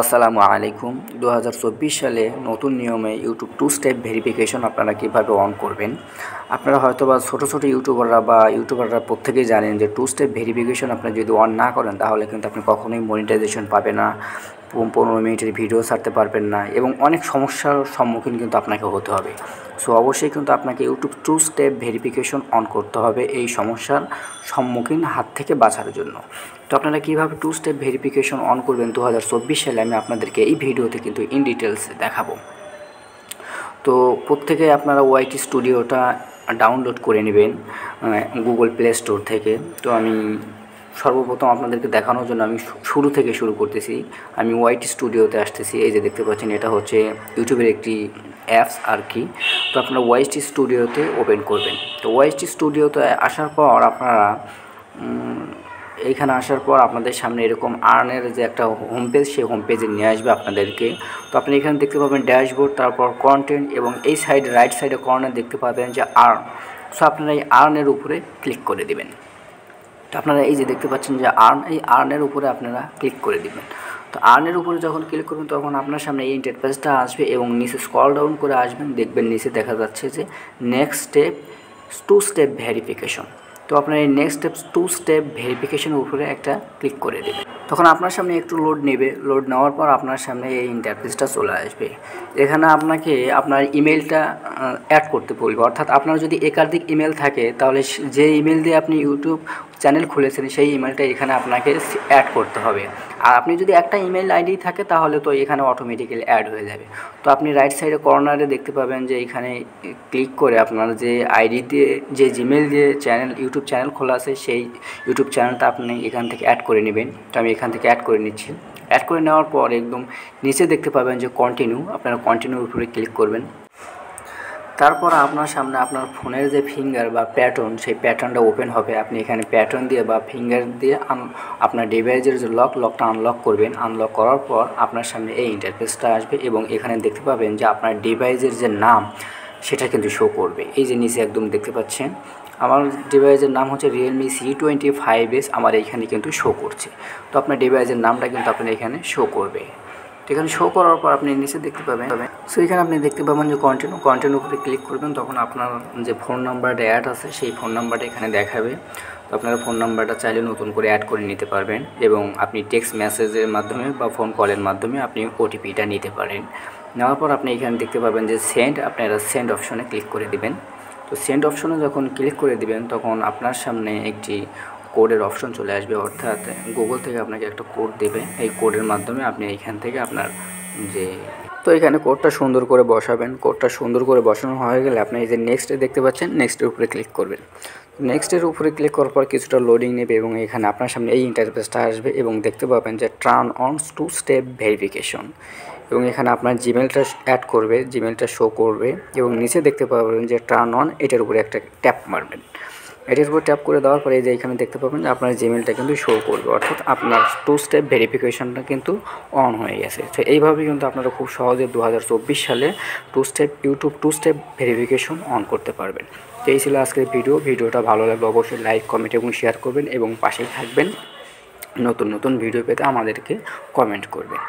আসসালামু আলাইকুম। 2024 সালে নতুন নিয়মে ইউটিউব টু স্টেপ ভেরিফিকেশন আপনারা কীভাবে অন করবেন। আপনারা হয়তোবা ছোটো ইউটিউবাররা প্রত্যেকেই জানেন যে টু স্টেপ ভেরিফিকেশন আপনারা যদি অন না করেন তাহলে কিন্তু আপনি কখনোই মনিটাইজেশন পাবেন না, 15 মিনিটের ভিডিও ছাড়তে পারবেন না এবং অনেক সমস্যার সম্মুখীন কিন্তু আপনাকে হতে হবে। সো অবশ্যই কিন্তু আপনাকে YouTube two step verification on করতে হবে এই সমস্যার সম্মুখীন হাত থেকে বাঁচার জন্য। তো আপনারা কীভাবে টু স্টেপ ভেরিফিকেশন অন করবেন 2024 সালে আমি আপনাদেরকে এই ভিডিওতে কিন্তু ইন ডিটেলস দেখাবো। তো প্রত্যেকে আপনারা ওয়াইটি স্টুডিওটা ডাউনলোড করে নেবেন গুগল প্লে স্টোর থেকে। তো আমি সর্বপ্রথম আপনাদেরকে দেখানোর জন্য আমি শুরু থেকে শুরু করতেছি। আমি ওয়াইটি স্টুডিওতে আসতেছি। এই যে দেখতে পাচ্ছেন এটা হচ্ছে ইউটিউবের একটি অ্যাপস আর কি। তো আপনারা ওয়াইটি স্টুডিওতে ওপেন করবেন। তো ওয়াইটি স্টুডিওতে আসার পর আপনারা এইখানে আসার পর আপনাদের সামনে এরকম আর্নের যে একটা হোম পেজ, সেই হোম পেজে নিয়ে আসবে আপনাদেরকে। তো আপনি এখানে দেখতে পাবেন ড্যাশবোর্ড, তারপর কন্টেন্ট এবং এই সাইডে রাইট সাইডে কর্নার দেখতে পাবেন যে আর্ন। সো আপনারা এই আর্নের উপরে ক্লিক করে দেবেন। তো আপনারা এই যে দেখতে পাচ্ছেন যে আর্ন, এই আর্নের উপরে আপনারা ক্লিক করে দেবেন। তো আর্নের উপরে যখন ক্লিক করবেন তখন আপনার সামনে এই ইন্টারফেসটা আসবে এবং নিচে স্ক্রল ডাউন করে আসবেন, দেখবেন নিচে দেখা যাচ্ছে যে next step two step verification. তো আপনার এই নেক্সট স্টেপ টু স্টেপ ভেরিফিকেশনের উপরে একটা ক্লিক করে দেবেন। তখন আপনার সামনে একটু লোড নেবে, লোড নেওয়ার পর আপনার সামনে এই ইন্টারফেসটা চলে আসবে। এখানে আপনাকে আপনার ইমেলটা অ্যাড করতে বলবে, অর্থাৎ আপনার যদি একাধিক ইমেল থাকে তাহলে যে ইমেল দিয়ে আপনি ইউটিউব চ্যানেল খুলেছেন সেই ইমেলটা এখানে আপনাকে অ্যাড করতে হবে। আর আপনি যদি একটা ইমেল আইডি থাকে তাহলে তো এখানে অটোমেটিক্যালি অ্যাড হয়ে যাবে। তো আপনি রাইট সাইডে কর্নারে দেখতে পাবেন যে এখানে ক্লিক করে আপনার যে আইডি দিয়ে, যে জিমেল দিয়ে ইউটিউব চ্যানেল খোলা আছে সেই ইউটিউব চ্যানেলটা আপনি এখান থেকে অ্যাড করে নেবেন। তো আমি এখান থেকে অ্যাড করে নিচ্ছি। অ্যাড করে নেওয়ার পর একদম নিচে দেখতে পাবেন যে কন্টিনিউ, আপনারা কন্টিনিউর উপরে ক্লিক করবেন। তারপর আপনার সামনে আপনার ফোনের যে ফিঙ্গার বা প্যাটার্ন, সেই প্যাটার্নটা ওপেন হবে। আপনি এখানে প্যাটার্ন দিয়ে বা ফিঙ্গার দিয়ে আপনার ডিভাইসের যে লকটা আনলক করবেন। আনলক করার পর আপনার সামনে এই ইন্টারফেসটা আসবে এবং এখানে দেখতে পাবেন যে আপনার ডিভাইসের যে নাম সেটা কিন্তু শো করবে। এই যে নিচে একদম দেখতে পাচ্ছেন আমার ডিভাইসের নাম হচ্ছে রিয়েলমি C25s, আমার এইখানে কিন্তু শো করছে। তো আপনার ডিভাইসের নামটা কিন্তু আপনার এখানে শো করবে। তো এখানে শো করার পর আপনি নিচে দেখতে পাবেন, সো এখানে আপনি দেখতে পাবেন যে কন্টিনিউ উপরে ক্লিক করবেন। তখন আপনার যে ফোন নাম্বারটা অ্যাড আছে সেই ফোন নাম্বারটা এখানে দেখাবে। তো আপনারা ফোন নাম্বারটা চাইলে নতুন করে অ্যাড করে নিতে পারবেন এবং আপনি টেক্সট মেসেজের মাধ্যমে বা ফোন কলের মাধ্যমে আপনি ওটিপিটা নিতে পারেন। নেওয়ার পর আপনি এখানে দেখতে পাবেন যে আপনারা সেন্ড অপশনে ক্লিক করে দিবেন। তো সেন্ড অপশনে যখন ক্লিক করে দিবেন তখন আপনার সামনে একটি কোডের অপশন চলে আসবে, অর্থাৎ গুগল থেকে আপনাকে একটা কোড দেবে। এই কোডের মাধ্যমে আপনি এইখান থেকে আপনার তো এখানে কোডটা সুন্দর করে বসাবেন। কোডটা সুন্দর করে বসানো হয়ে গেলে আপনি এই যে নেক্সটে দেখতে পাচ্ছেন, নেক্সটের উপরে ক্লিক করবেন। নেক্সটের উপরে ক্লিক করার পর কিছুটা লোডিং নেবে এবং এখানে আপনার সামনে এই ইন্টারফেসটা আসবে এবং দেখতে পাবেন যে turn on two step verification এবং এখানে আপনার জিমেলটা অ্যাড করবে, জিমেলটা শো করবে এবং নিচে দেখতে পাবেন যে টার্ন অন, এটার উপরে একটা ট্যাপ মারবেন। এটার উপর ট্যাপ করে দেওয়ার পরে এই যে এখানে দেখতে পাবেন যে আপনার জিমেলটা কিন্তু শো করবে, অর্থাৎ আপনার টু স্টেপ ভেরিফিকেশনটা কিন্তু অন হয়ে গেছে। তো এইভাবে কিন্তু আপনারা খুব সহজে 2024 সালে YouTube two step verification on করতে পারবেন। তো এই ছিল আজকের ভিডিওটা ভালো লাগলে অবশ্যই লাইক, কমেন্ট এবং শেয়ার করবেন এবং পাশেই থাকবেন। নতুন ভিডিও পেতে আমাদেরকে কমেন্ট করবেন।